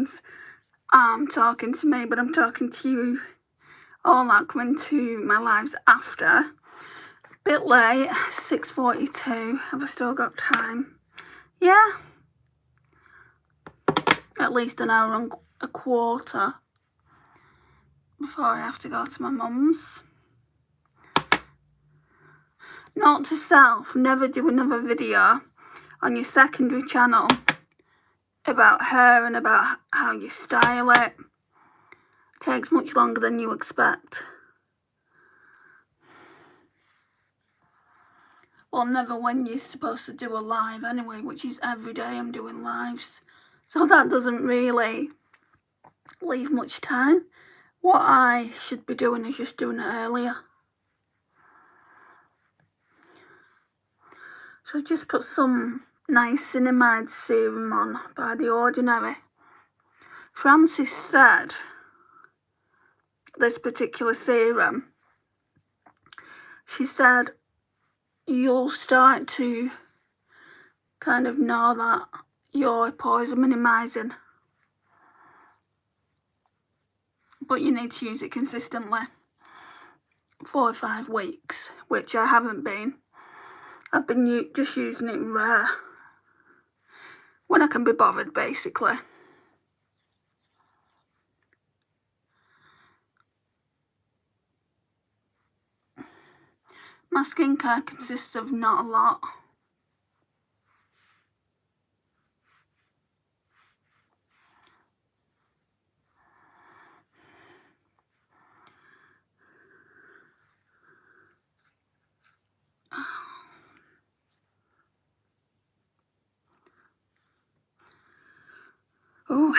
means I'm talking to me, but I'm talking to you all that come into my lives after. Bit late, 6:42. Have I still got time? Yeah. At least an hour and a quarter before I have to go to my mum's. Note to self, never do another video on your secondary channel about hair and about how you style it. It takes much longer than you expect. Well, never when you're supposed to do a live anyway, which is every day I'm doing lives. So that doesn't really leave much time. What I should be doing is just doing it earlier. So I just put some niacinamide serum on by The Ordinary. Frances said this particular serum, she said you'll start to kind of know that you're poison minimising, but you need to use it consistently. 4 or 5 weeks, which I haven't been. I've been just using it rare when I can be bothered, basically. My skincare consists of not a lot. Oh,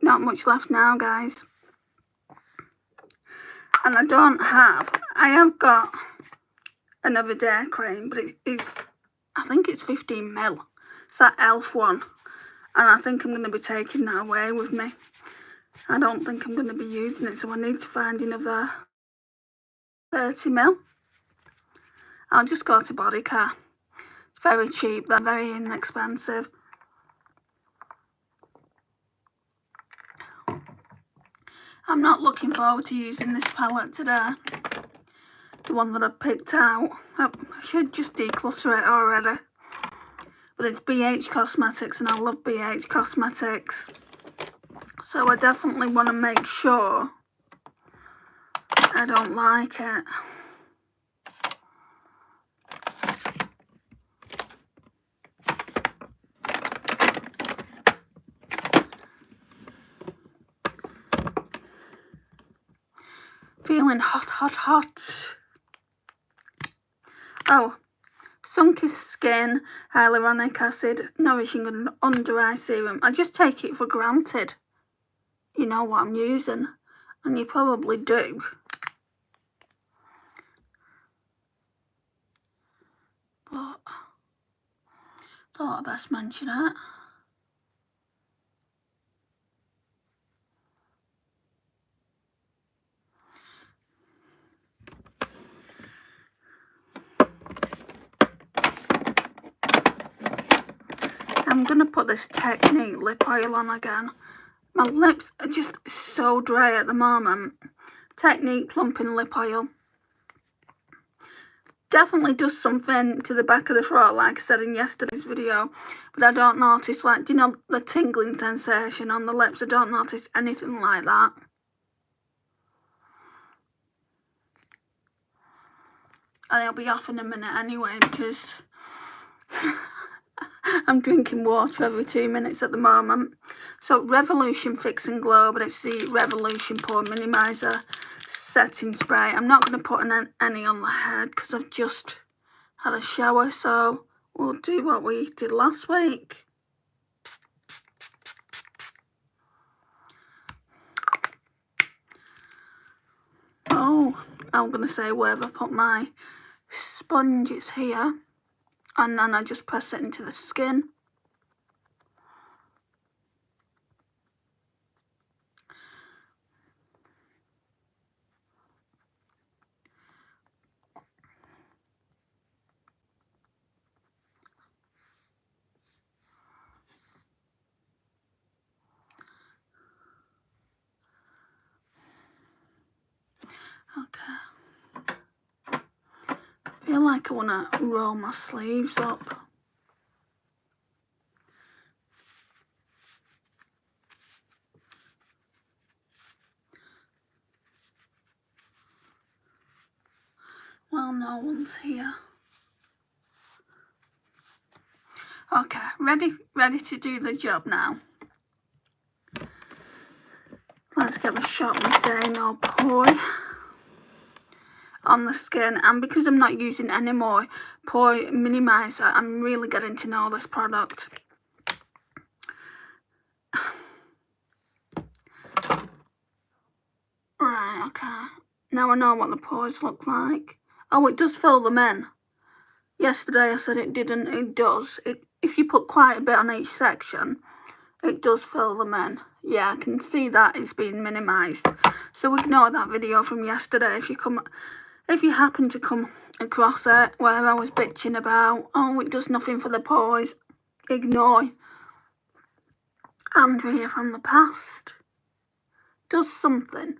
not much left now, guys. And I have got another day cream, but I think it's 15ml. It's that e.l.f. one. And I think I'm going to be taking that away with me. I don't think I'm going to be using it, so I need to find another 30ml. I'll just go to Bodycare. It's very cheap, they're very inexpensive. I'm not looking forward to using this palette today. The one that I picked out. I should just declutter it already. But it's BH Cosmetics and I love BH Cosmetics. So I definitely want to make sure I don't like it. Feeling hot, hot, hot. Oh, Sunkissed Skin, Hyaluronic Acid, Nourishing and Under Eye Serum. I just take it for granted. You know what I'm using, and you probably do. But thought I'd best mention it. I'm going to put this Technique lip oil on again. My lips are just so dry at the moment. Technique Plumping Lip Oil. Definitely does something to the back of the throat, like I said in yesterday's video. But I don't notice, like, do you know, the tingling sensation on the lips? I don't notice anything like that. And I'll be off in a minute anyway, because I'm drinking water every 2 minutes at the moment. So Revolution Fix and Glow, but it's the Revolution Pore Minimizer Setting Spray. I'm not going to put any on the head because I've just had a shower, so we'll do what we did last week. Oh, I'm going to say where I put my sponge, it's here. And then I just press it into the skin. feel like I want to roll my sleeves up. Well, no one's here. Okay, ready to do the job now. Let's get the Shop Stain or Poi on the skin, and because I'm not using any more Poi Minimizer, I'm really getting to know this product. Right, okay. Now I know what the pores look like. Oh, it does fill them in. Yesterday I said it didn't. It does. If you put quite a bit on each section, it does fill them in. Yeah, I can see that it's been minimised. So ignore that video from yesterday if you happen to come across it where I was bitching about, oh, it does nothing for the pores. Ignore Andrea from the past. Does something.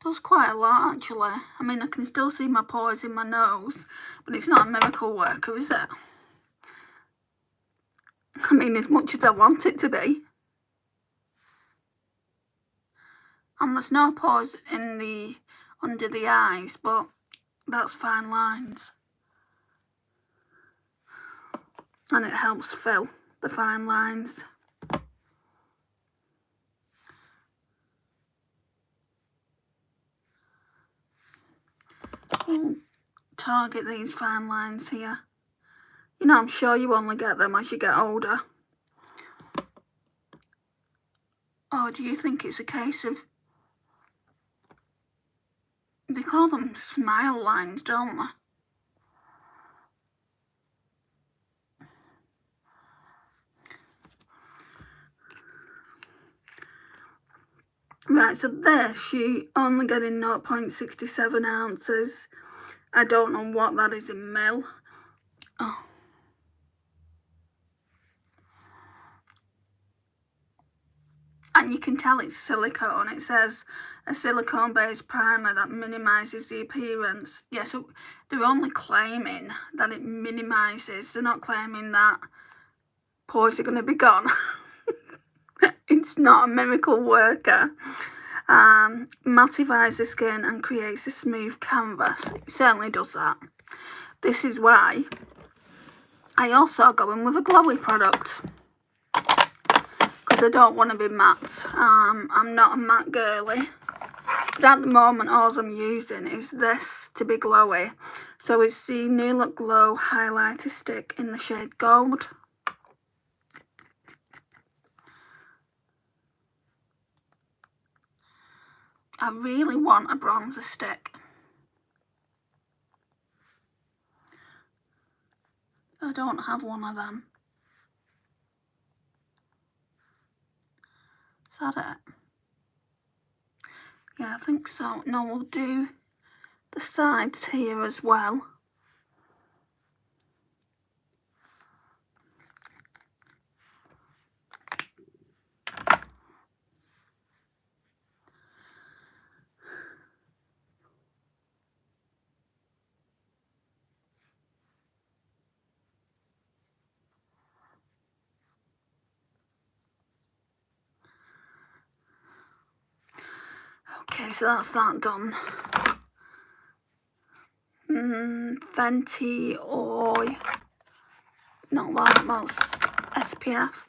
Does quite a lot, actually. I mean, I can still see my pores in my nose, but it's not a miracle worker, is it? I mean, as much as I want it to be. And there's no pores in under the eyes, but that's fine lines. And it helps fill the fine lines. Target these fine lines here. You know, I'm sure you only get them as you get older. Or do you think it's a case of... They call them smile lines, don't they? Right, so this, you only getting 0.67 ounces. I don't know what that is in mil. Oh. And you can tell it's silicone. It says a silicone-based primer that minimises the appearance. Yeah, so they're only claiming that it minimises. They're not claiming that pores are going to be gone. It's not a miracle worker. Mattifies the skin and creates a smooth canvas. It certainly does that. This is why I also go in with a glowy product, because I don't want to be matte. I'm not a matte girly, but at the moment all I'm using is this to be glowy. So it's the New Look Glow highlighter stick in the shade Gold. I really want a bronzer stick. I don't have one of them. Is that it? Yeah, I think so. No, we'll do the sides here as well. Okay, so that's that done. Fenty Oil. Not that, that's SPF.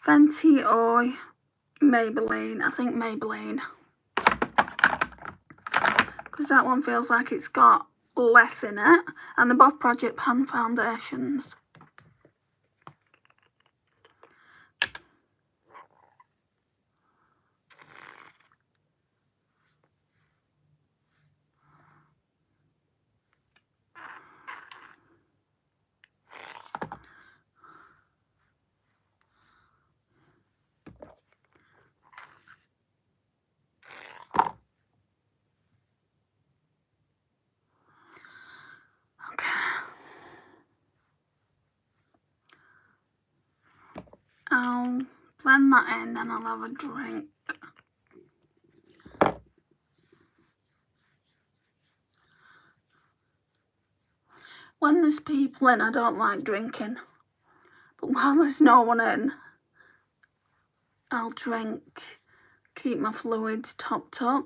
Fenty Oil, Maybelline. I think Maybelline. Because that one feels like it's got less in it. And they're both Project Pan foundations. I'll blend that in and I'll have a drink. when there's people in, I don't like drinking. But while there's no one in, I'll drink, keep my fluids topped up.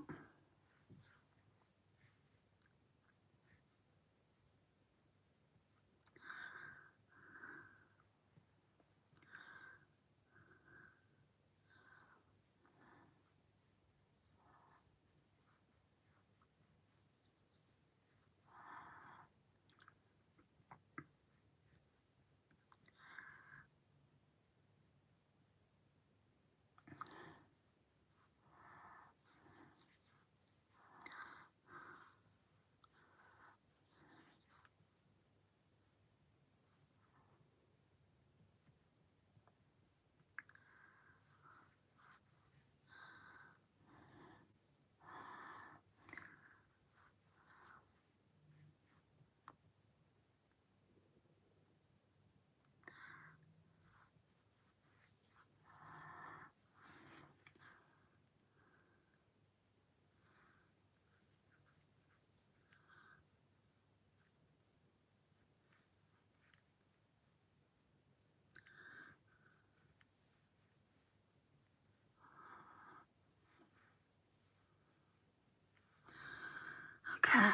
Okay,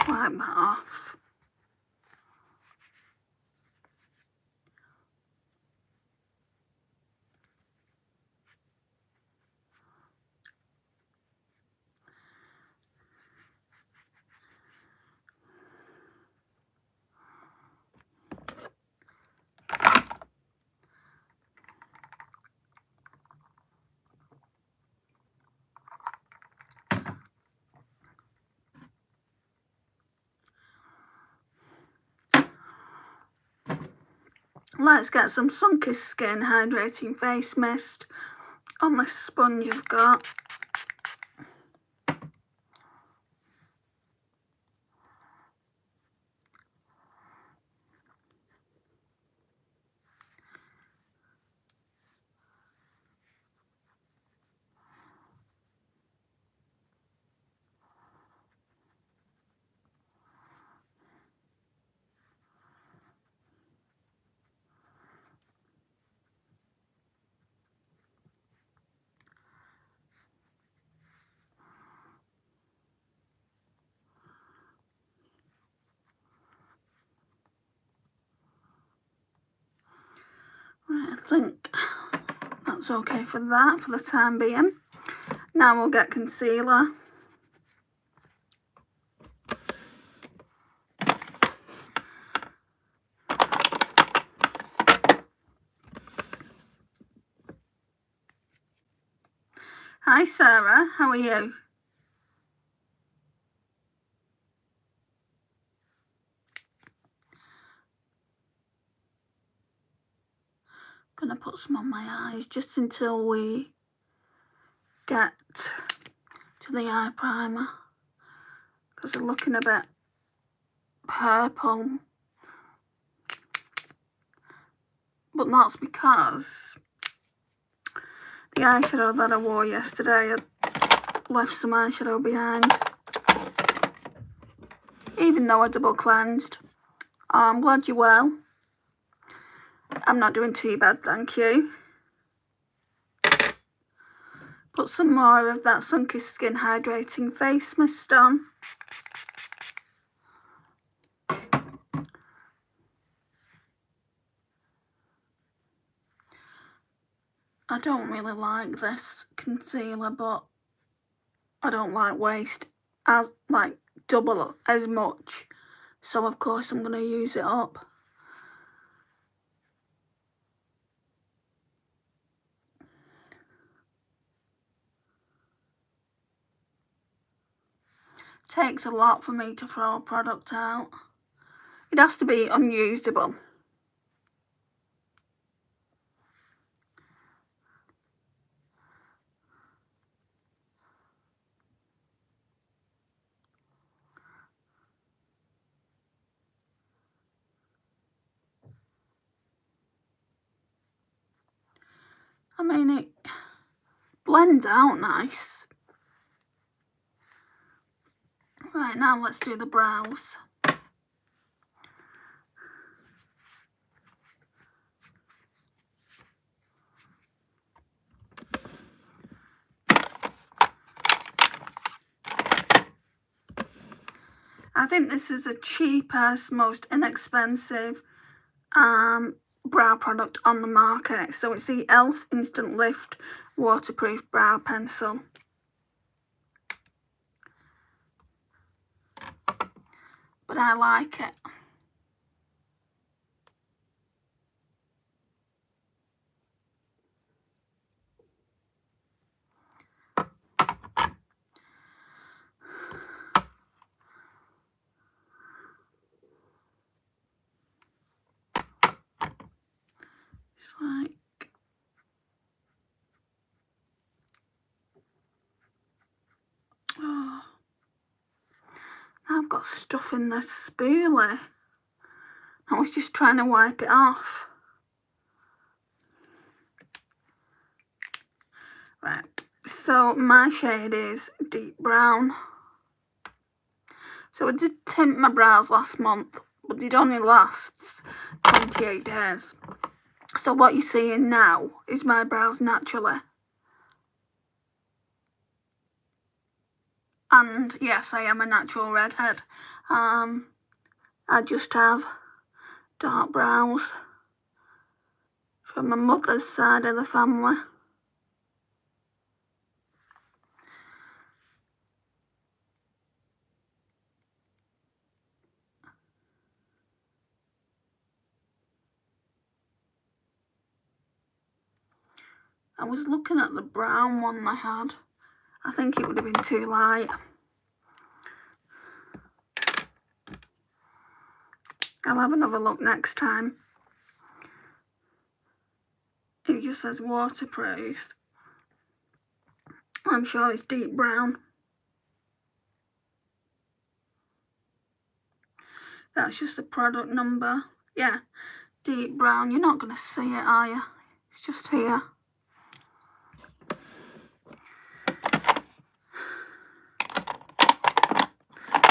wipe that off. Let's get some Sunkissed Skin Hydrating Face Mist on this sponge I've got. Right, I think that's okay for that for the time being. Now we'll get concealer. Hi Sarah, how are you? Gonna put some on my eyes just until we get to the eye primer, because they're looking a bit purple, but that's because the eyeshadow that I wore yesterday had left some eyeshadow behind, even though I double cleansed. I'm glad you're well. I'm not doing too bad, thank you. Put some more of that Sunkissed Skin Hydrating Face Mist on. I don't really like this concealer, but I don't like waste as double as much, so of course I'm going to use it up. Takes a lot for me to throw a product out. It has to be unusable. I mean, it blends out nice. Right, now let's do the brows. think this is the cheapest, most inexpensive brow product on the market. So it's the e.l.f. Instant Lift Waterproof Brow Pencil. But I like it. It's like, oh, I've got stuff in the spoolie. I was just trying to wipe it off. Right, so my shade is deep brown. So I did tint my brows last month, but it only lasts 28 days. So what you're seeing now is my brows naturally. And yes, I am a natural redhead. I just have dark brows from my mother's side of the family. I was looking at the brown one I had. I think it would have been too light. I'll have another look next time. It just says waterproof. I'm sure it's deep brown. That's just the product number. Yeah, deep brown. You're not going to see it, are you? It's just here.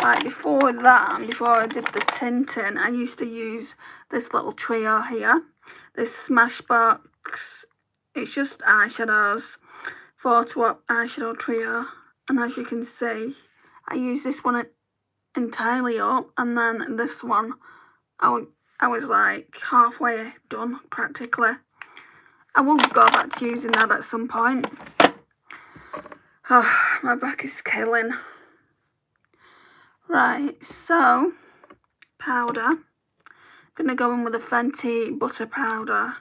Like before that, and before I did the tinting, I used to use this little trio here. This Smashbox. It's just eyeshadows. 4-watt eyeshadow trio. And as you can see, I use this one entirely up. And then this one, I was like halfway done, practically. I will go back to using that at some point. Oh, my back is killing. Right, so powder. I'm gonna go in with a Fenty butter powder.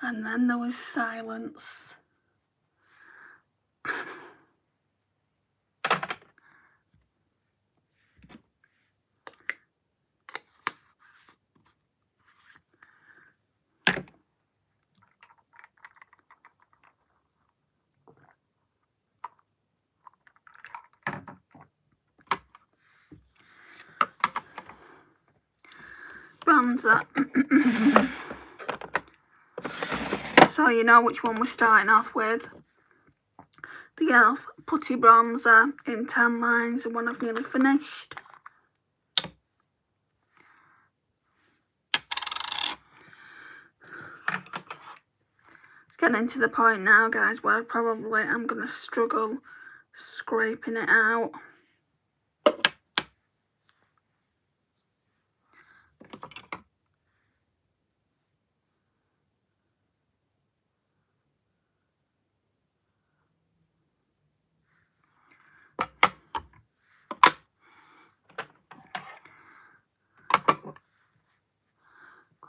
And then there was silence. Bronzer. So you know which one we're starting off with. The e.l.f. Putty Bronzer in Tan Lines, the one I've nearly finished. It's getting to the point now, guys, where probably I'm going to struggle scraping it out.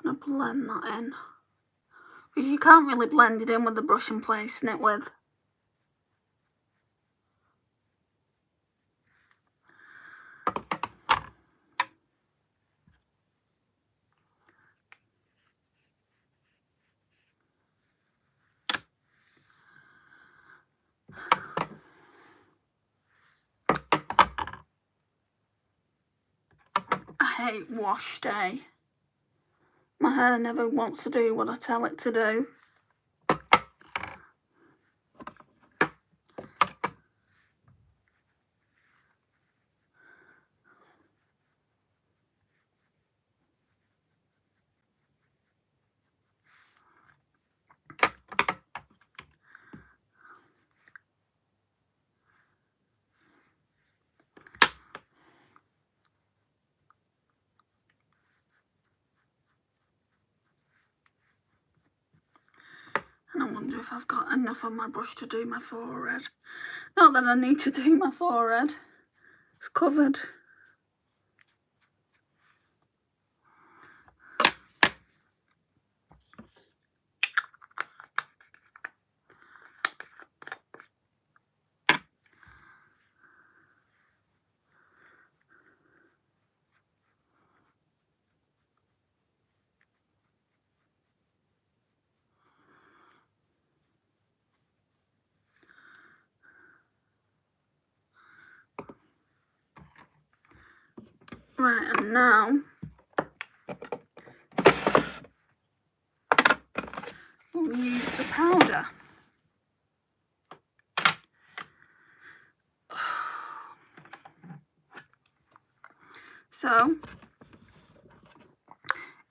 Gonna blend that in. because you can't really blend it in with the brush I'm placing it with. I hate wash day. My hair never wants to do what I tell it to do. And I wonder if I've got enough on my brush to do my forehead. Not that I need to do my forehead. It's covered. Right, and now we'll use the powder. So,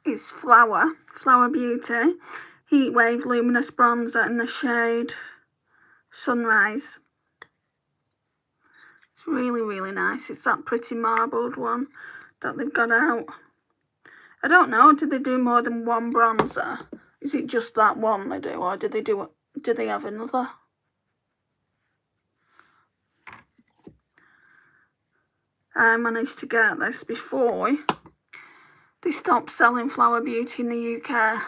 it's Flower Beauty Heat Wave Luminous Bronzer in the shade Sunrise. It's really, really nice. It's that pretty marbled one that they've got out. I don't know, do they do more than one bronzer? Is it just that one they do, or do they have another? I managed to get this before they stopped selling Flower Beauty in the UK.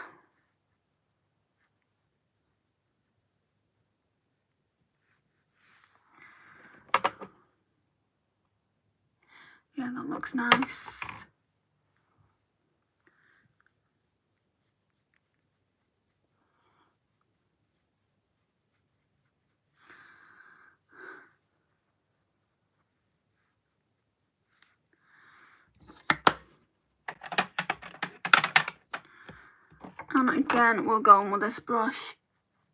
Yeah, that looks nice. And again, we'll go on with this brush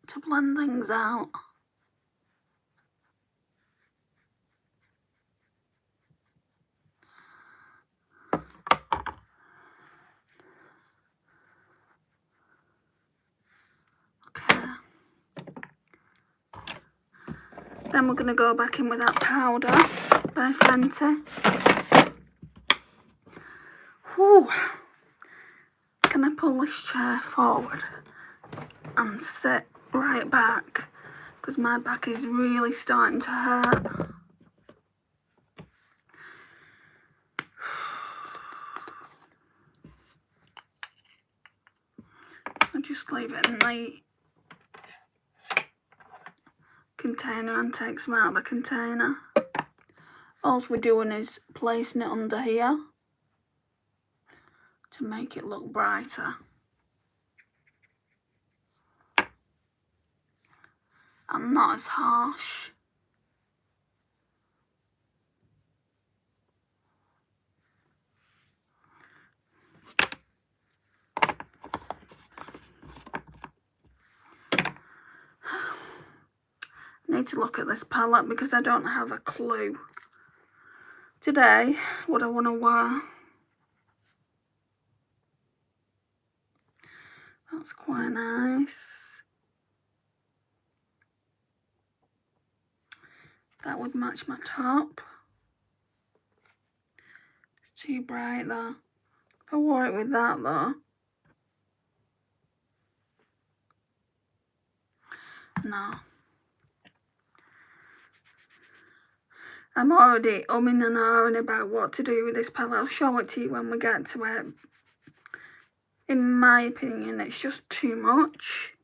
to blend things out. Okay. Then we're going to go back in with that powder by Fenty. Whew. Can I pull this chair forward and sit right back? Because my back is really starting to hurt. I'll just leave it in the container and take some out of the container. All we're doing is placing it under here to make it look brighter. And not as harsh. I need to look at this palette because I don't have a clue today what I want to wear. That's quite nice. That would match my top. It's too bright though. If I wore it with that though. No. I'm already umming and ahhing about what to do with this palette. I'll show it to you when we get to it in my opinion, it's just too much.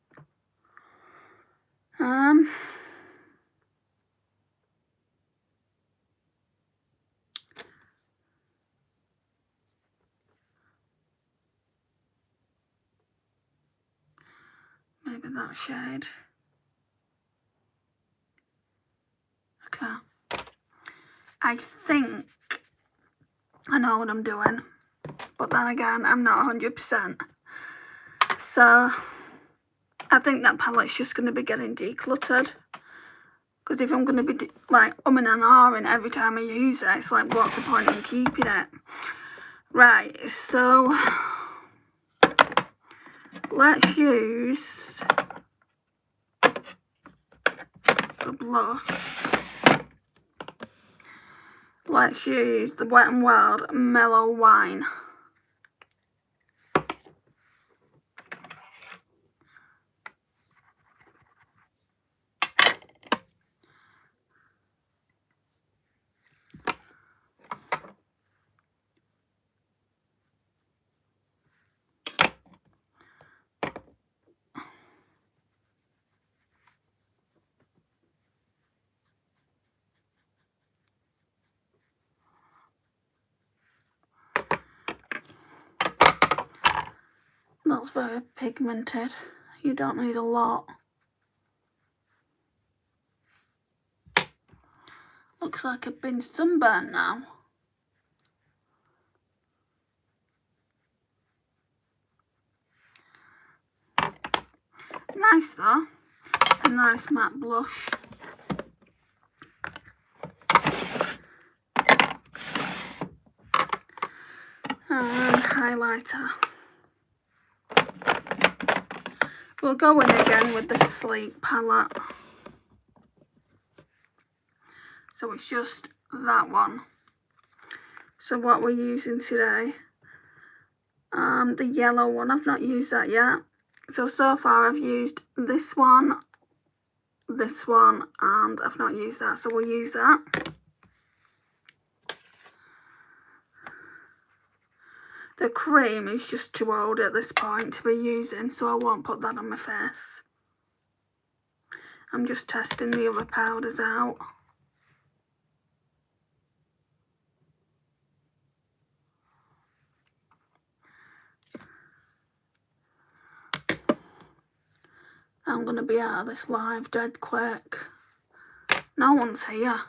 Maybe that shade. Okay. I think I know what I'm doing, but then again, I'm not 100%. So I think that palette's just going to be getting decluttered. Because if I'm going to be like umming and ahhing every time I use it, it's like, what's the point in keeping it? Right, so let's use the blush. Let's use the Wet n Wild Mellow Wine. That's very pigmented. You don't need a lot. Looks like I've been sunburnt now. Nice though. It's a nice matte blush. And highlighter. We'll go in again with the Sleek palette. So it's just that one. So what we're using today, the yellow one, I've not used that yet. So far I've used this one, and I've not used that, so we'll use that. The cream is just too old at this point to be using, so I won't put that on my face. I'm just testing the other powders out. I'm going to be out of this live dead quick. No one's here.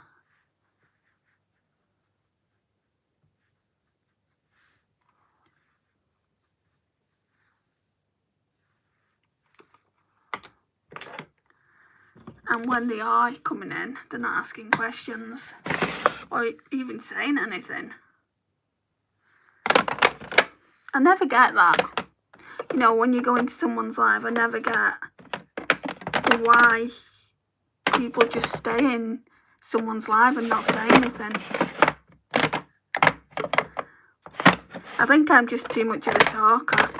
And when they are coming in, they're not asking questions or even saying anything. I never get that. You know, when you go into someone's live, I never get why people just stay in someone's live and not say anything. I think I'm just too much of a talker.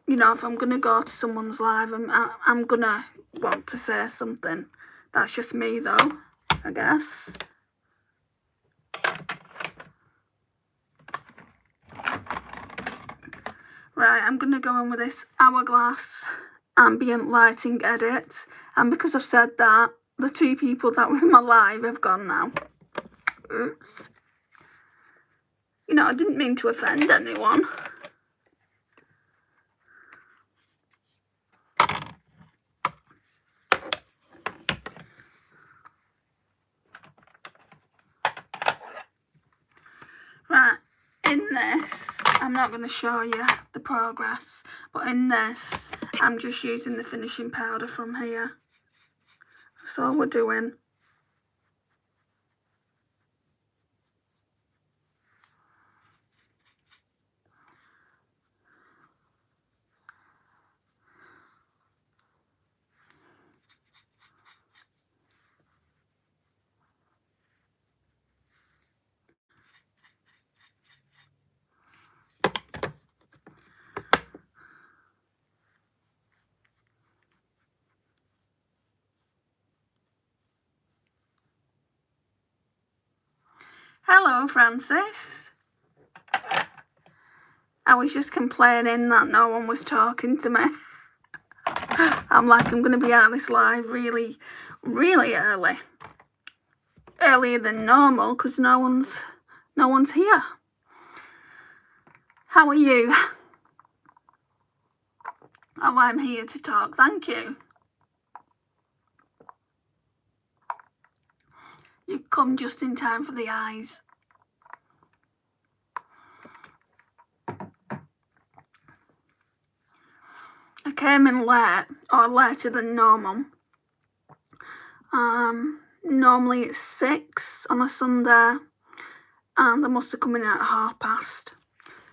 You know, if I'm going to go to someone's live, I'm going to want to say something. That's just me though, I guess. Right, I'm going to go in with this Hourglass Ambient Lighting Edit. And because I've said that, the two people that were in my live have gone now. Oops. You know, I didn't mean to offend anyone. Right, in this, I'm not going to show you the progress, but in this, I'm just using the finishing powder from here. That's all we're doing. Hello, Francis. I was just complaining that no one was talking to me. I'm like, I'm going to be out of this live really, really early. Earlier than normal, because no one's here. How are you? Oh, I'm here to talk, thank you. You've come just in time for the eyes. I came in late, or later than normal. Normally it's 6 on a Sunday, and I must have come in at past,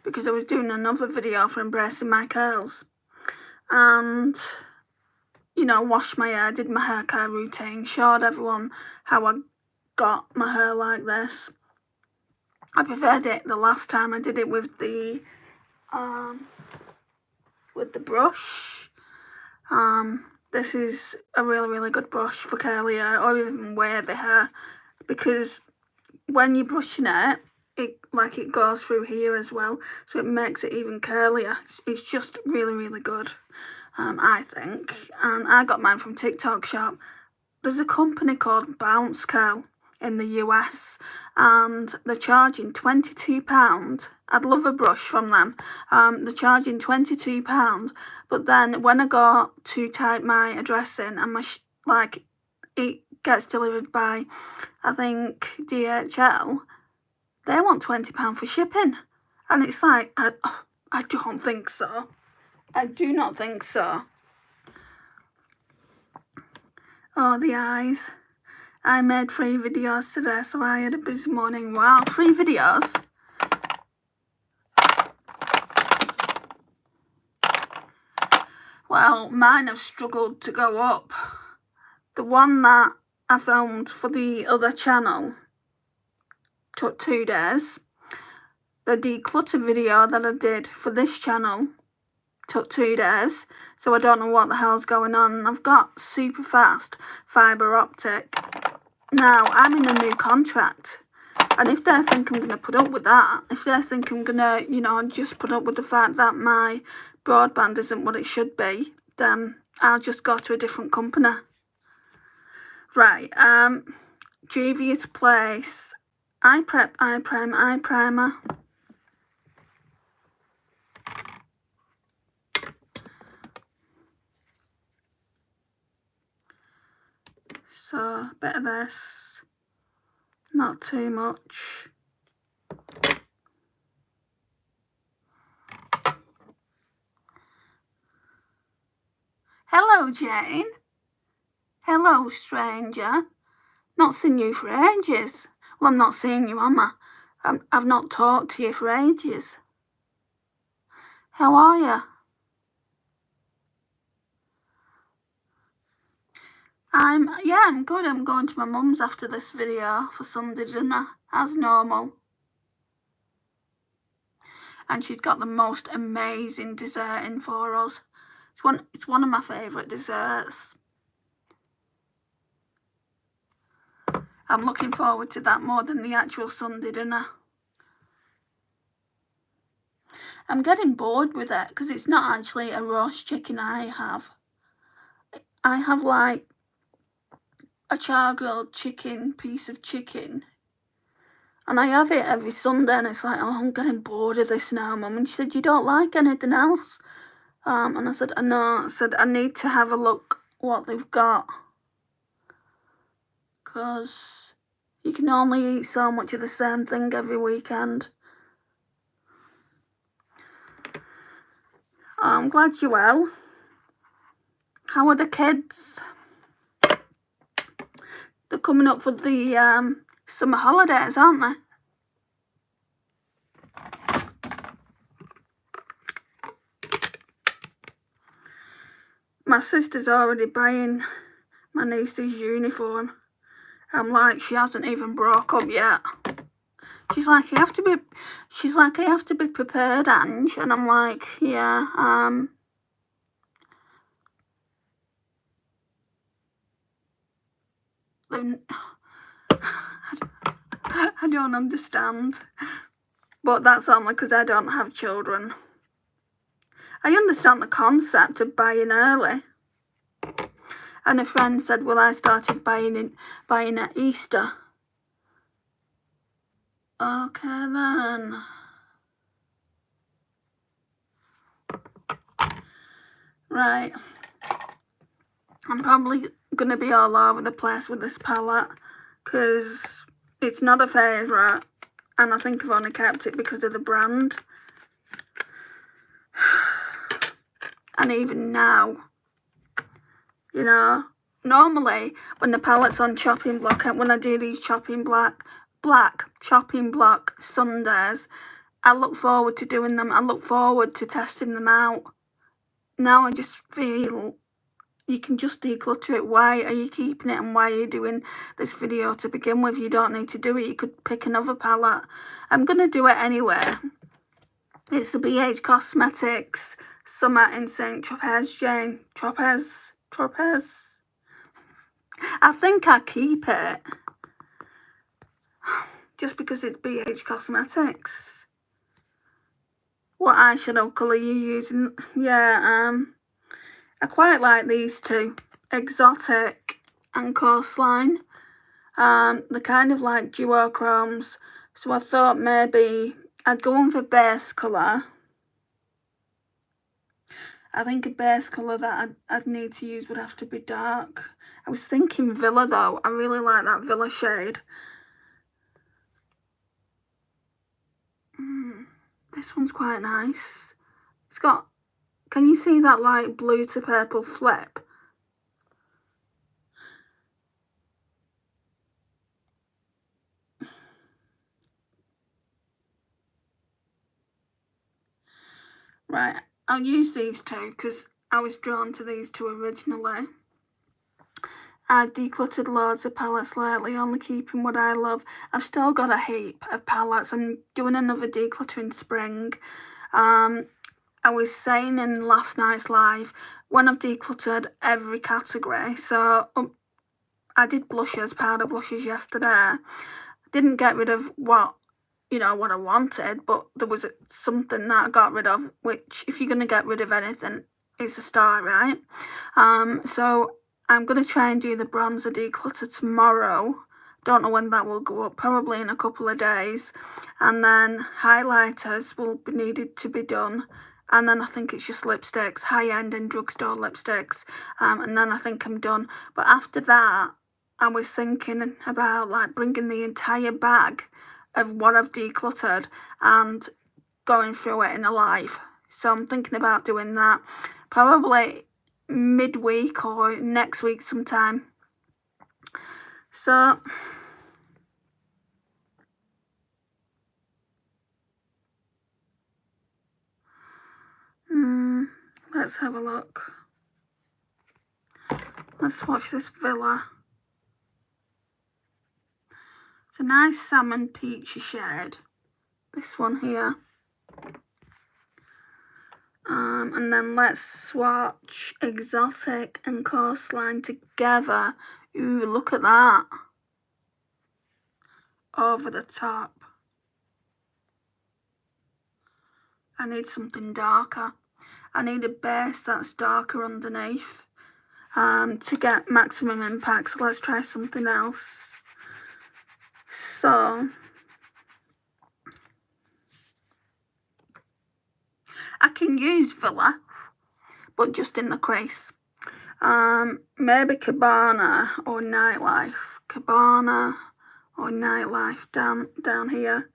because I was doing another video for Embracing My Curls. And, you know, washed my hair, did my hair care routine, showed everyone how I got my hair like this. I preferred it the last time I did it with the brush. This is a really, really good brush for curly hair or even wavy hair, because when you're brushing it, it goes through here as well, so it makes it even curlier. It's just really, really good, I think. And I got mine from TikTok Shop. There's a company called Bounce Curl in the US, and they're charging £22. I'd love a brush from them. They're charging £22, but then when I go to type my address in and it gets delivered by, I think, DHL, they want £20 for shipping, and it's like, I don't think so. I do not think so. Oh, the eyes. I made 3 videos today, so I had a busy morning. Wow, 3 videos. Well, mine have struggled to go up. The one that I filmed for the other channel took 2 days. The declutter video that I did for this channel took 2 days. So I don't know what the hell's going on. I've got super fast fibre optic. Now, I'm in a new contract, and if they think I'm going to put up with that, if they think I'm going to, you know, just put up with the fact that my broadband isn't what it should be, then I'll just go to a different company. Right, Juvia's Place, Eye Prep, Eye Primer, Eye Primer. So, a bit of this, not too much. Hello, Jane. Hello, stranger. Not seen you for ages. Well, I'm not seeing you, am I? I've not talked to you for ages. How are you? I'm good. I'm going to my mum's after this video for Sunday dinner, as normal. And she's got the most amazing dessert in for us. It's one of my favourite desserts. I'm looking forward to that more than the actual Sunday dinner. I'm getting bored with it because it's not actually a roast chicken I have. I have like a char-grilled chicken, piece of chicken, and I have it every Sunday, and it's like, oh, I'm getting bored of this now, Mum. And she said, you don't like anything else? And I said, I know. I said, I need to have a look what they've got, because you can only eat so much of the same thing every weekend. I'm glad you're well. How are the kids? They're coming up for the summer holidays, aren't they? My sister's already buying my niece's uniform. I'm like, she hasn't even broke up yet. She's like, I have to be prepared, Ange. And I'm like, yeah, I don't understand. But that's only because I don't have children. I understand the concept of buying early. And a friend said, well, I started buying at Easter. Okay then. Right. I'm probably going to be all over the place with this palette because it's not a favourite, and I think I've only kept it because of the brand. And even now, you know, normally when the palette's on chopping block, when I do these chopping block Sundays, I look forward to doing them. I look forward to testing them out. Now I just feel you can just declutter it. Why are you keeping it, and why are you doing this video to begin with? You don't need to do it. You could pick another palette. I'm going to do it anyway. It's the BH Cosmetics Summer in St. Tropez, Jane. Tropez. I think I keep it just because it's BH Cosmetics. What eyeshadow colour are you using? Yeah, I quite like these two, Exotic and Coastline. They're kind of like duochromes, so I thought maybe I'd go on for base colour. I think a base colour that I'd need to use would have to be dark. I was thinking Villa though. I really like that Villa shade. This one's quite nice. It's got, can you see that like blue to purple flip? Right, I'll use these two because I was drawn to these two originally. I've decluttered loads of palettes lately, only keeping what I love. I've still got a heap of palettes. I'm doing another declutter in spring. I was saying in last night's live, when I've decluttered every category, so I did blushes, powder blushes yesterday. Didn't get rid of what I wanted, but there was something that I got rid of, which if you're going to get rid of anything, it's a start, right? So I'm going to try and do the bronzer declutter tomorrow. Don't know when that will go up, probably in a couple of days. And then highlighters will be needed to be done. And then I think it's just lipsticks, high-end and drugstore lipsticks. And then I think I'm done. But after that, I was thinking about like bringing the entire bag of what I've decluttered and going through it in a live. So I'm thinking about doing that probably midweek or next week sometime. So let's have a look. Let's swatch this Villa. It's a nice salmon peachy shade, this one here. And then let's swatch Exotic and Coastline together. Ooh, look at that. Over the top. I need something darker. I need a base that's darker underneath to get maximum impact. So let's try something else. So I can use Villa, but just in the crease. Maybe Cabana or Nightlife. Cabana or Nightlife down here.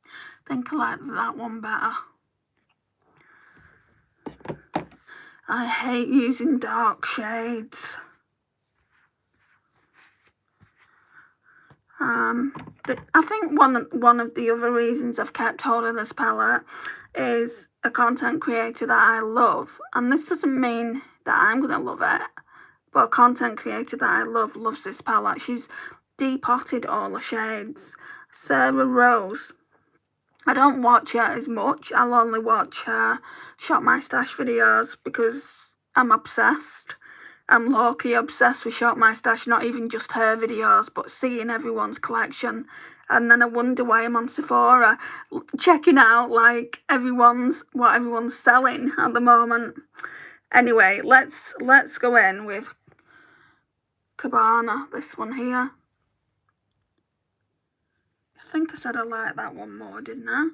I think I like that one better. I hate using dark shades. I think one of the other reasons I've kept hold of this palette is a content creator that I love, and this doesn't mean that I'm gonna love it, but a content creator that I love loves this palette. She's depotted all the shades. Sarah Rose. I don't watch her as much. I'll only watch her Shop My Stash videos because I'm obsessed. I'm low-key obsessed with Shop My Stash, not even just her videos, but seeing everyone's collection. And then I wonder why I'm on Sephora, checking out like what everyone's selling at the moment. Anyway, let's go in with Cabana, this one here. I think I said I liked that one more, didn't I?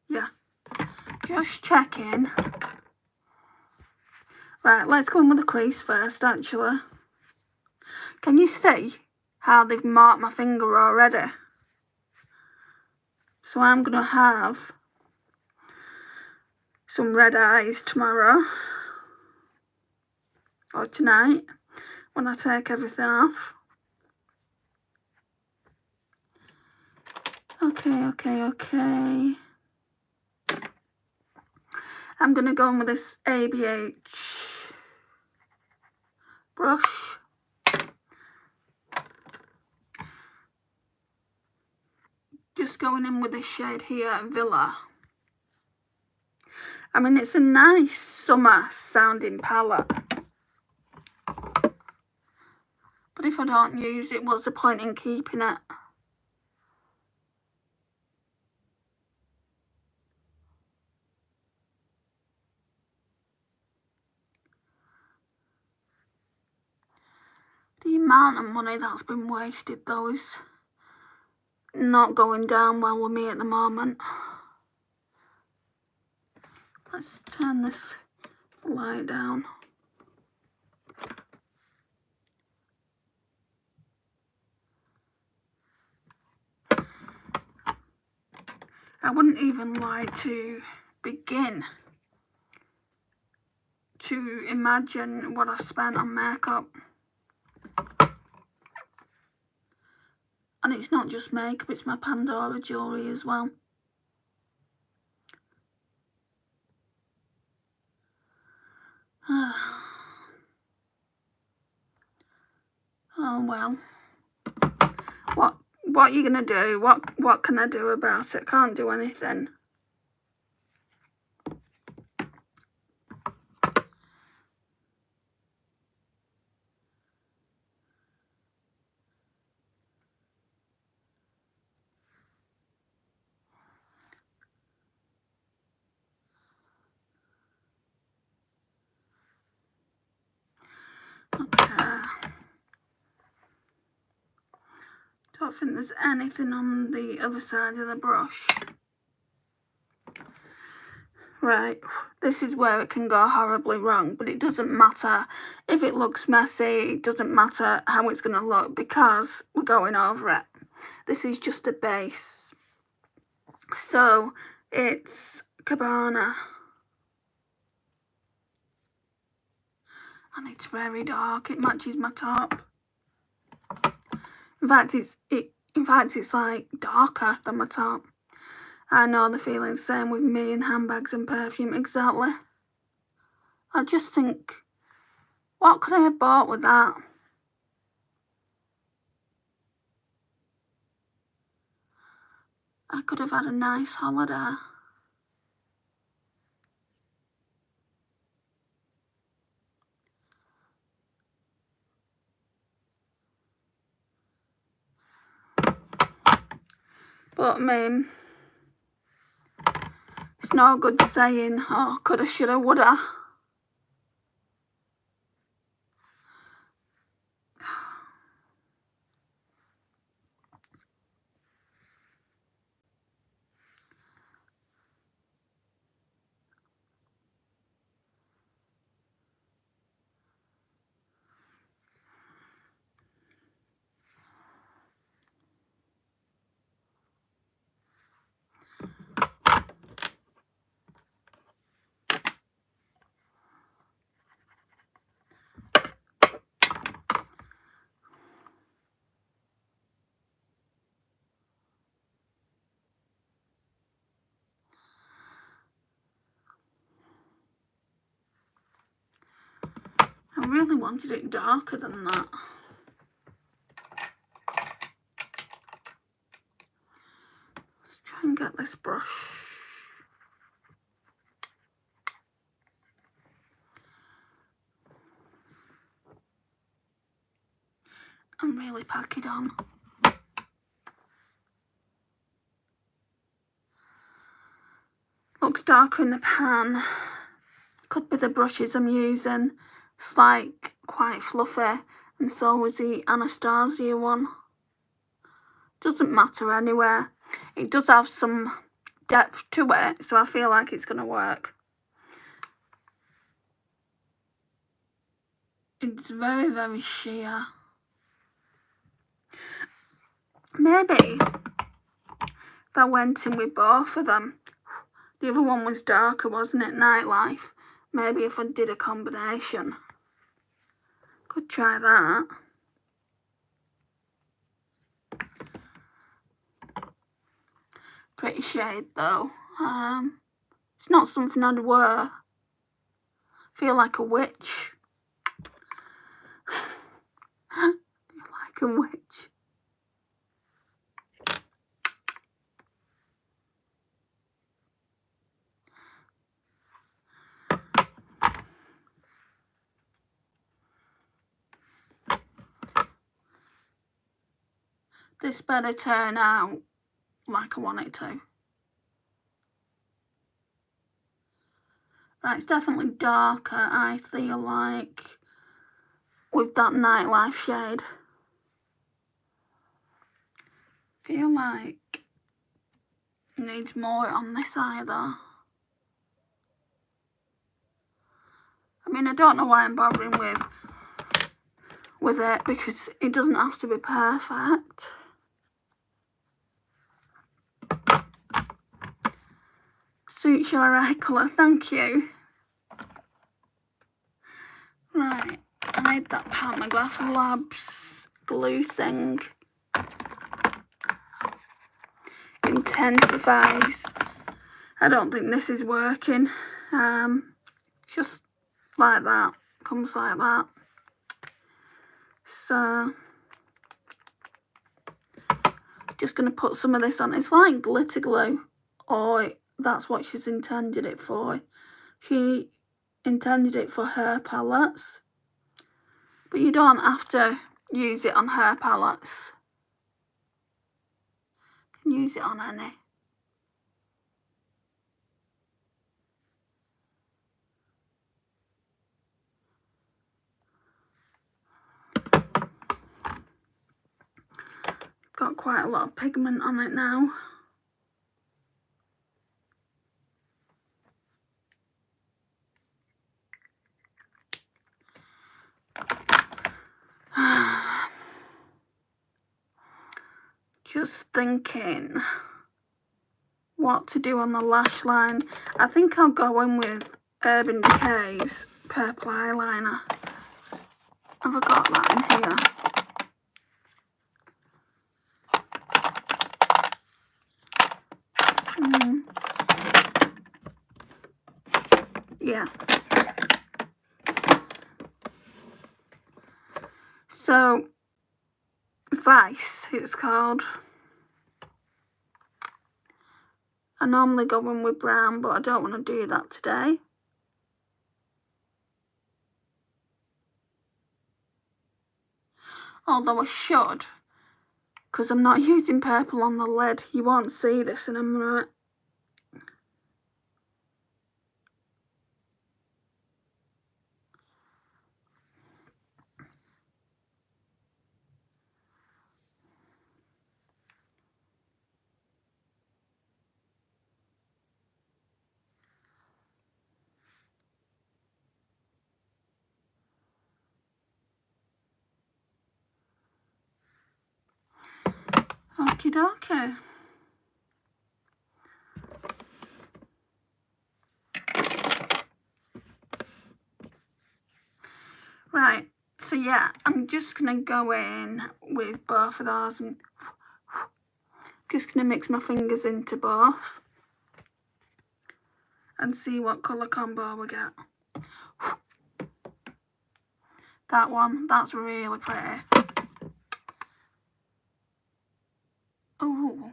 Yeah. Just checking. Right, let's go in with the crease first, actually. Can you see how they've marked my finger already? So I'm going to have some red eyes tomorrow. Or tonight, when I take everything off. Okay. I'm going to go in with this ABH brush. Just going in with this shade here, Villa. I mean, it's a nice summer sounding palette. But if I don't use it, what's the point in keeping it? The amount of money that's been wasted though is not going down well with me at the moment. Let's turn this light down. I wouldn't even like to begin to imagine what I spent on makeup. And it's not just makeup, it's my Pandora jewellery as well. Oh well. What are you gonna do? What can I do about it? Can't do anything. Okay. Don't think there's anything on the other side of the brush. Right, this is where it can go horribly wrong, but it doesn't matter if it looks messy, it doesn't matter how it's going to look because we're going over it. This is just a base. So, it's Cabana. And it's very dark, it matches my top. In fact, it's like darker than my top. I know the feeling, same with me and handbags and perfume, exactly. I just think, what could I have bought with that? I could have had a nice holiday. But I mean, it's no good saying, oh, coulda, shoulda, woulda. I really wanted it darker than that. Let's try and get this brush. and really pack it on. Looks darker in the pan. Could be the brushes I'm using. It's like quite fluffy, and so was the Anastasia one. Doesn't matter anyway. It does have some depth to it, so I feel like it's going to work. It's very, very sheer. Maybe if I went in with both of them. The other one was darker, wasn't it? Nightlife. Maybe if I did a combination. Could try that. Pretty shade though. It's not something I'd wear. Feel like a witch. Feel like a witch. This better turn out like I want it to. Right, it's definitely darker, I feel like, with that Nightlife shade. Feel like it needs more on this either. I mean, I don't know why I'm bothering with it, because it doesn't have to be perfect. Suits your eye colour, thank you. Right, I need that Pat McGrath Labs glue thing. Intensifies. I don't think this is working. Just like that. Comes like that. So just going to put some of this on. It's like glitter glue, or that's what she's intended it for. She intended it for her palettes, but you don't have to use it on her palettes. You can use it on any. Got quite a lot of pigment on it now. Just thinking what to do on the lash line. I think I'll go in with Urban Decay's purple eyeliner. Have I got that in here? Yeah. So, Vice, it's called. I normally go in with brown, but I don't want to do that today. Although I should, because I'm not using purple on the lid. You won't see this in a minute. Okie dokie. Right, so yeah, I'm just going to go in with both of those and just going to mix my fingers into both and see what colour combo we get. That one, that's really pretty. Ooh.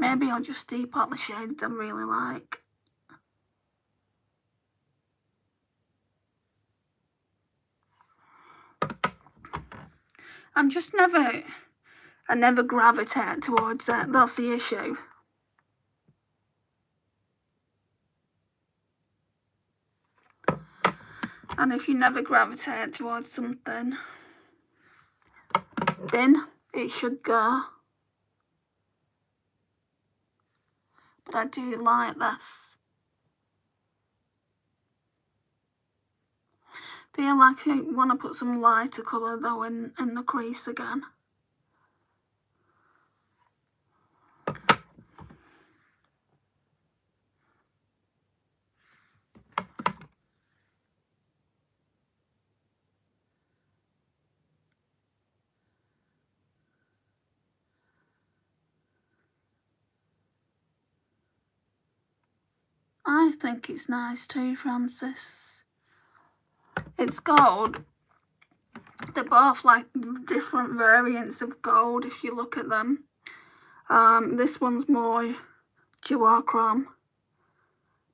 Maybe I'll just depot the shades I really like. I'm just never... I never gravitate towards it. That's the issue. And if you never gravitate towards something, then it should go. But I do like this. Feel like I want to put some lighter colour though in the crease again. I think it's nice too, Francis. It's gold. They're both like different variants of gold if you look at them. This one's more duochrome.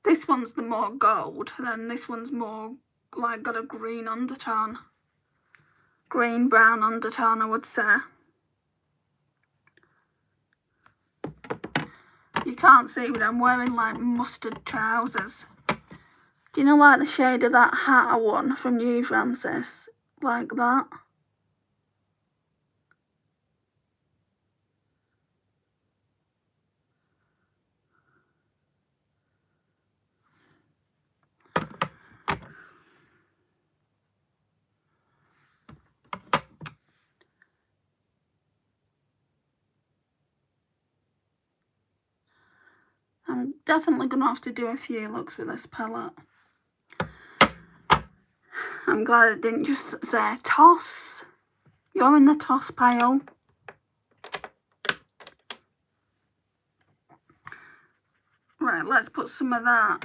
This one's the more gold, then this one's more like got a green undertone. Green brown undertone, I would say. You can't see, but I'm wearing like mustard trousers. Do you know like the shade of that hat I won from you, Francis? Like that. I'm definitely going to have to do a few looks with this palette. I'm glad it didn't just say toss. You're in the toss pile. Right, let's put some of that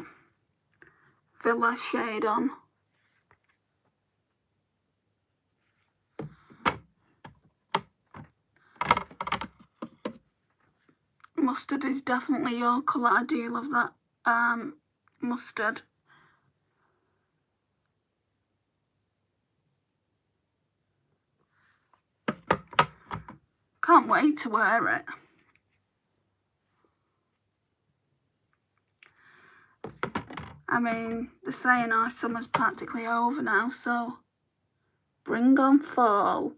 Villa shade on. Mustard is definitely your colour. I do love that mustard. Can't wait to wear it. I mean, they're saying our summer's practically over now, so bring on fall.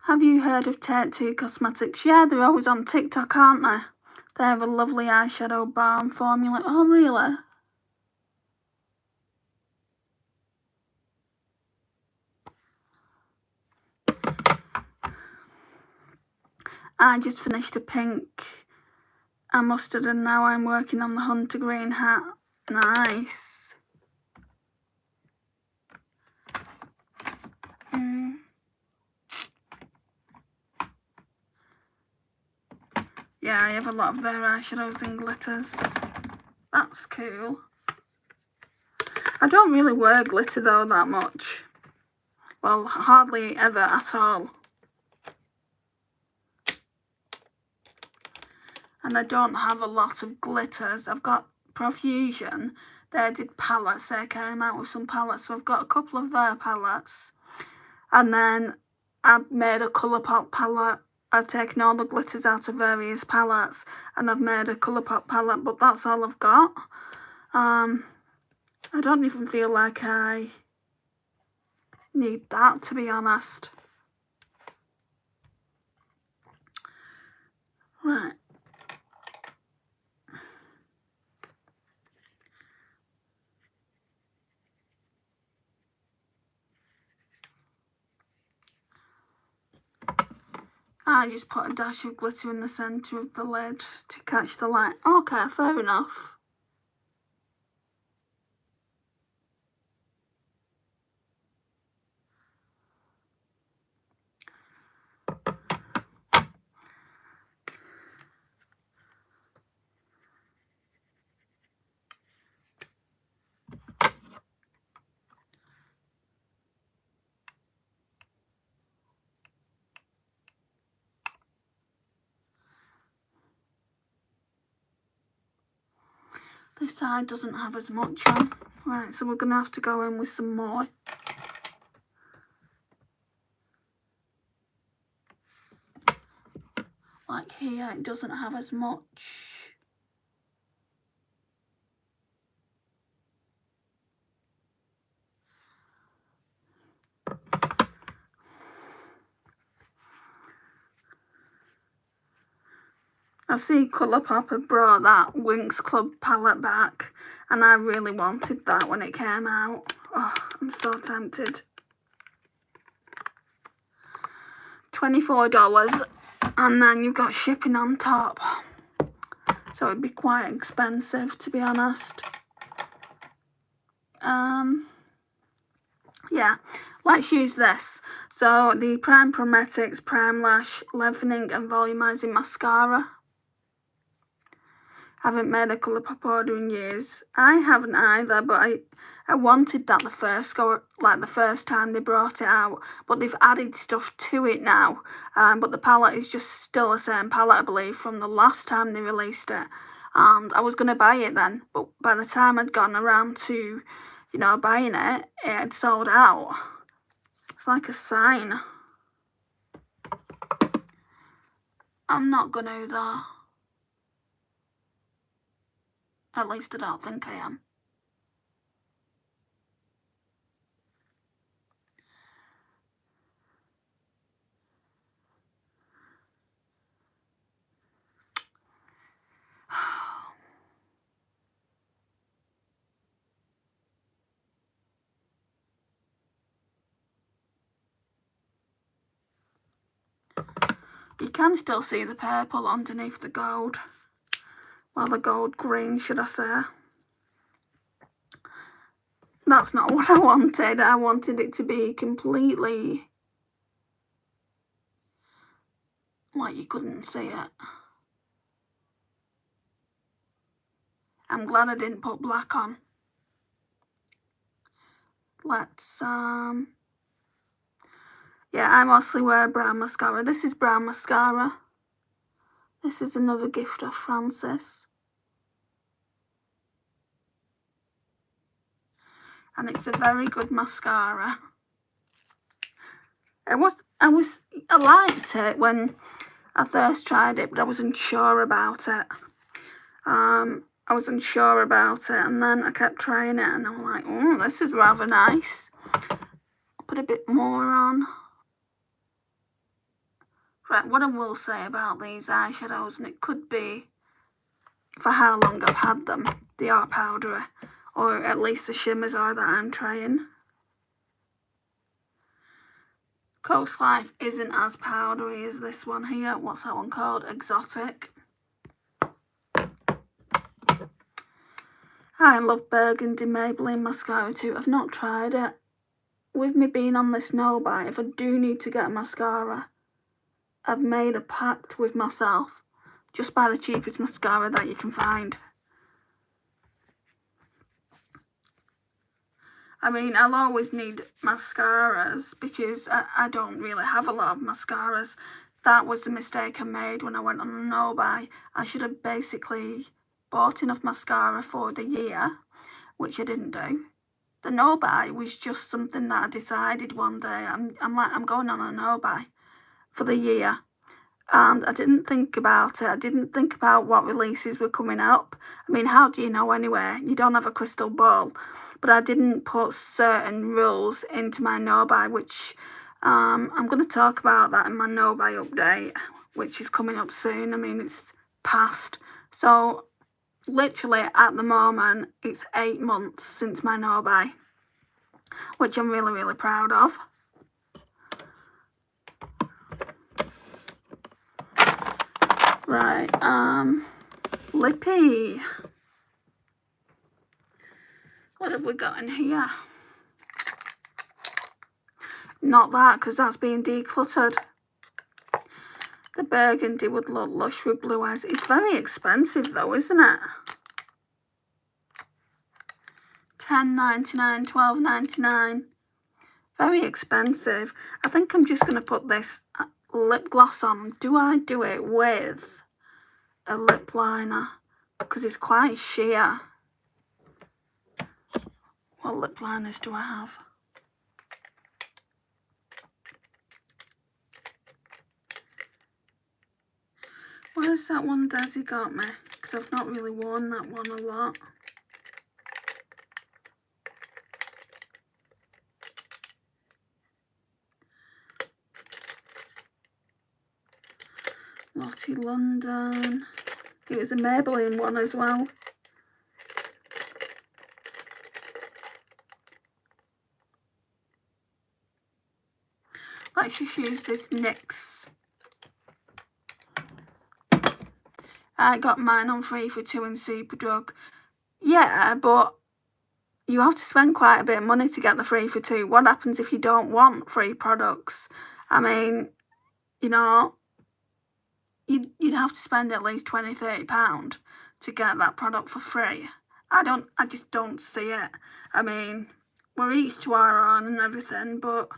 Have you heard of Take Two Cosmetics? Yeah, they're always on TikTok, aren't they? They have a lovely eyeshadow balm formula. Oh, really? I just finished a pink and mustard and now I'm working on the hunter green hat. Nice. Yeah, I have a lot of their eyeshadows and glitters. That's cool. I don't really wear glitter though that much. Well, hardly ever at all. And I don't have a lot of glitters. I've got Profusion. They did palettes. They came out with some palettes. So I've got a couple of their palettes. And then I've made a Colourpop palette. I've taken all the glitters out of various palettes. And I've made a Colourpop palette. But that's all I've got. I don't even feel like I need that, to be honest. Right. I just put a dash of glitter in the centre of the lid to catch the light. Okay, fair enough. This side doesn't have as much on. Right, so we're going to have to go in with some more. Like here, it doesn't have as much. I see Colourpop had brought that Winx Club palette back, and I really wanted that when it came out. Oh, I'm so tempted. $24, and then you've got shipping on top. So it'd be quite expensive, to be honest. Yeah, let's use this. So the Prime Chrometics Prime Lash Leavening and Volumizing Mascara. Haven't made a Colourpop order in years. I haven't either, but I wanted that the first time they brought it out, but they've added stuff to it now. But the palette is just still the same palette, I believe, from the last time they released it. And I was going to buy it then, but by the time I'd gotten around to, you know, buying it, it had sold out. It's like a sign. I'm not going to though. At least I don't think I am. You can still see the purple underneath the gold. Well, the gold green, should I say. That's not what I wanted. I wanted it to be completely like you couldn't see it. I'm glad I didn't put black on. Let's, yeah, I mostly wear brown mascara. This is brown mascara. This is another gift of Francis. And it's a very good mascara. I liked it when I first tried it, but I wasn't sure about it. I was unsure about it, and then I kept trying it, and I'm like, oh, this is rather nice. I'll put a bit more on. Right, what I will say about these eyeshadows, and it could be for how long I've had them, they are powdery, or at least the shimmers are that I'm trying. Coast Life isn't as powdery as this one here. What's that one called? Exotic. I love Burgundy Maybelline mascara too. I've not tried it. With me being on this no-buy, if I do need to get a mascara, I've made a pact with myself. Just buy the cheapest mascara that you can find. I mean, I'll always need mascaras because I don't really have a lot of mascaras. That was the mistake I made when I went on a no-buy. I should have basically bought enough mascara for the year, which I didn't do. The no-buy was just something that I decided one day. I'm going on a no-buy for the year. And I didn't think about it. I didn't think about what releases were coming up. I mean, how do you know anyway? You don't have a crystal ball. But I didn't put certain rules into my no-buy, which I'm going to talk about that in my no-buy update, which is coming up soon. I mean, it's past. So, literally, at the moment, it's 8 months since my no-buy, which I'm really, really proud of. Right, Lippy. What have we got in here? Not that, because that's being decluttered. The burgundy would look lush with blue eyes. It's very expensive though, isn't it? $10.99, $12.99. Very expensive. I think I'm just going to put this lip gloss on. Do I do it with a lip liner? Because it's quite sheer. What lip liners do I have? Where's that one Desi got me? Because I've not really worn that one a lot. Lottie London. It was a Maybelline one as well. Let's just use this NYX. I got mine on 3 for 2 in Superdrug. Yeah, but you have to spend quite a bit of money to get the 3 for 2. What happens if you don't want free products? I mean, you know, you'd have to spend at least £20–30 to get that product for free. I just don't see it. I mean, we're each to our own and everything, but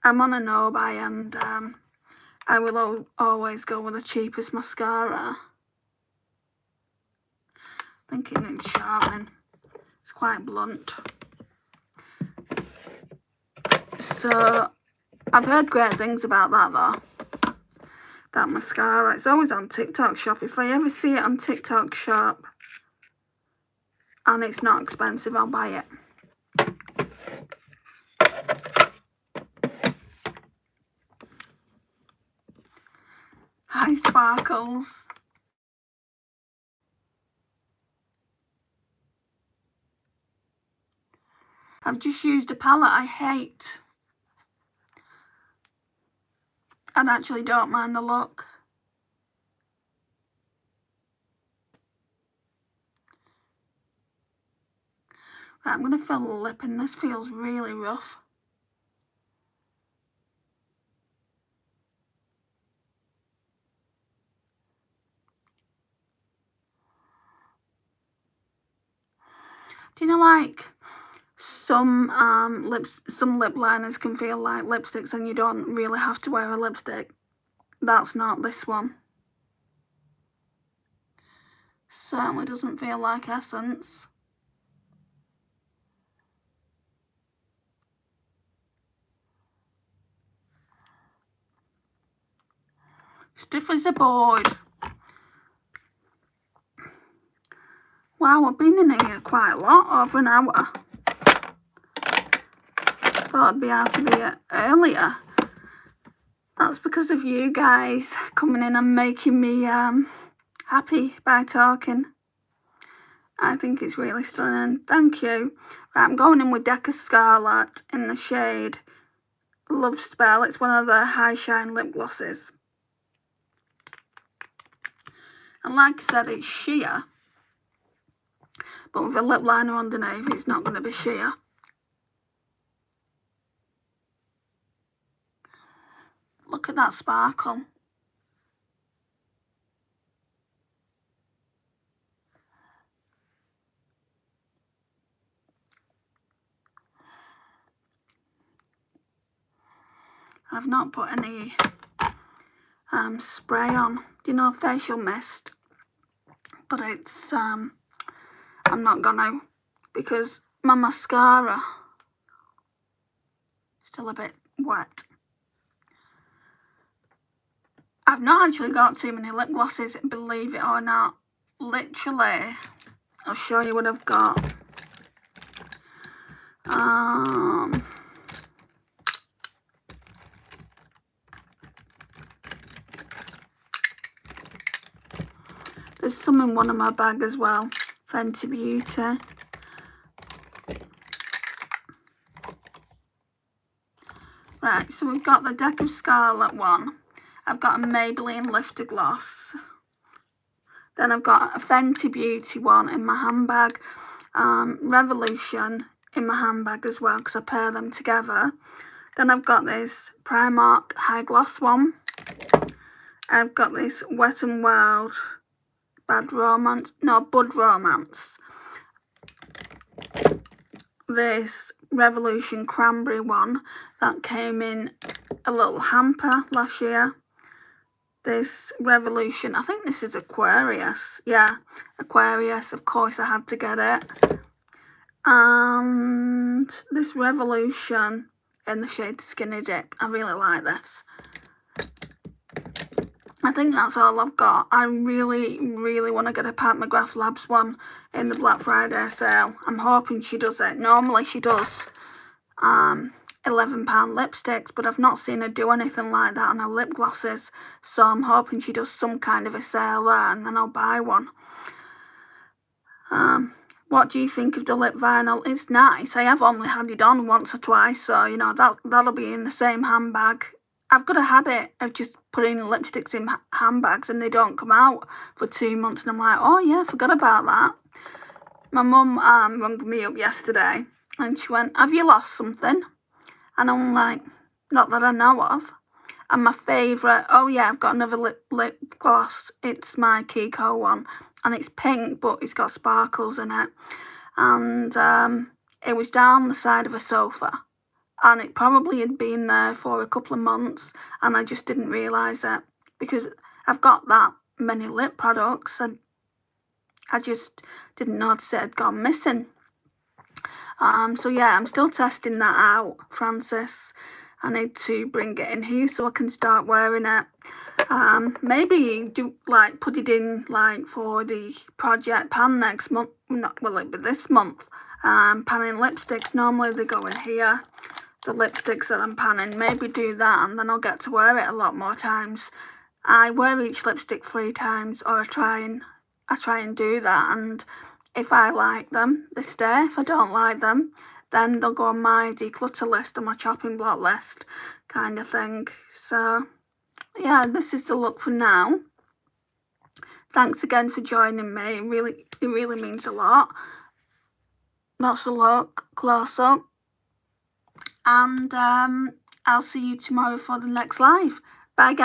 I'm on a no buy, and I will always go with the cheapest mascara. I think it needs sharpening. It's quite blunt. So I've heard great things about that though. That mascara. It's always on TikTok Shop. If I ever see it on TikTok Shop and it's not expensive, I'll buy it. Hi Sparkles. I've just used a palette I hate. And actually don't mind the look. Right, I'm going to fill the lip in. This feels really rough. Do you know, like, some lip liners can feel like lipsticks and you don't really have to wear a lipstick? That's not this one. Certainly doesn't feel like Essence. Stiff as a board. Wow, I've been in here quite a lot, over an hour. Thought I'd be able to be earlier. That's because of you guys coming in and making me happy by talking. I think it's really stunning. Thank you. Right, I'm going in with Deca Scarlet in the shade Love Spell. It's one of the high shine lip glosses. And like I said, it's sheer. But with a lip liner underneath, it's not going to be sheer. Look at that sparkle. I've not put any spray on, you know, facial mist. But it's, I'm not gonna, because my mascara is still a bit wet. I've not actually got too many lip glosses, believe it or not. Literally, I'll show you what I've got. There's some in one of my bag as well. Fenty Beauty. Right, so we've got the Deca Scarlet one. I've got a Maybelline Lifter Gloss. Then I've got a Fenty Beauty one in my handbag. Revolution in my handbag as well, because I pair them together. Then I've got this Primark High Gloss one. I've got this Wet n Wild Bud Romance. This Revolution Cranberry one that came in a little hamper last year. This Revolution, I think this is Aquarius. Yeah, Aquarius, of course I had to get it. And this Revolution in the shade Skinny Dip. I really like this. I think that's all I've got. I really, really want to get a Pat McGrath Labs one in the Black Friday sale. I'm hoping she does it. Normally she does £11 lipsticks, but I've not seen her do anything like that on her lip glosses. So I'm hoping she does some kind of a sale there, and then I'll buy one. What do you think of the lip vinyl? It's nice. I have only had it on once or twice, so you know that'll be in the same handbag. I've got a habit of just putting lipsticks in handbags and they don't come out for 2 months, and I'm like, oh yeah, I forgot about that. My mum rang me up yesterday and she went, have you lost something? And I'm like, not that I know of. And my favourite, oh yeah, I've got another lip gloss. It's my Kiko one, and it's pink, but it's got sparkles in it. And it was down the side of a sofa, and it probably had been there for a couple of months, and I just didn't realise it because I've got that many lip products, and I just didn't notice it had gone missing. So yeah, I'm still testing that out, Francis. I need to bring it in here so I can start wearing it. Maybe do put it in for the Project Pan next month. Will it be this month? Panning lipsticks. Normally they go in here. The lipsticks that I'm panning. Maybe do that, and then I'll get to wear it a lot more times. I wear each lipstick 3 times, or I try and do that, and if I like them, they stay. If I don't like them, then they'll go on my declutter list or my chopping block list kind of thing. So yeah, this is the look for now. Thanks again for joining me. It really means a lot. Lots of luck, close up. And I'll see you tomorrow for the next live. Bye guys.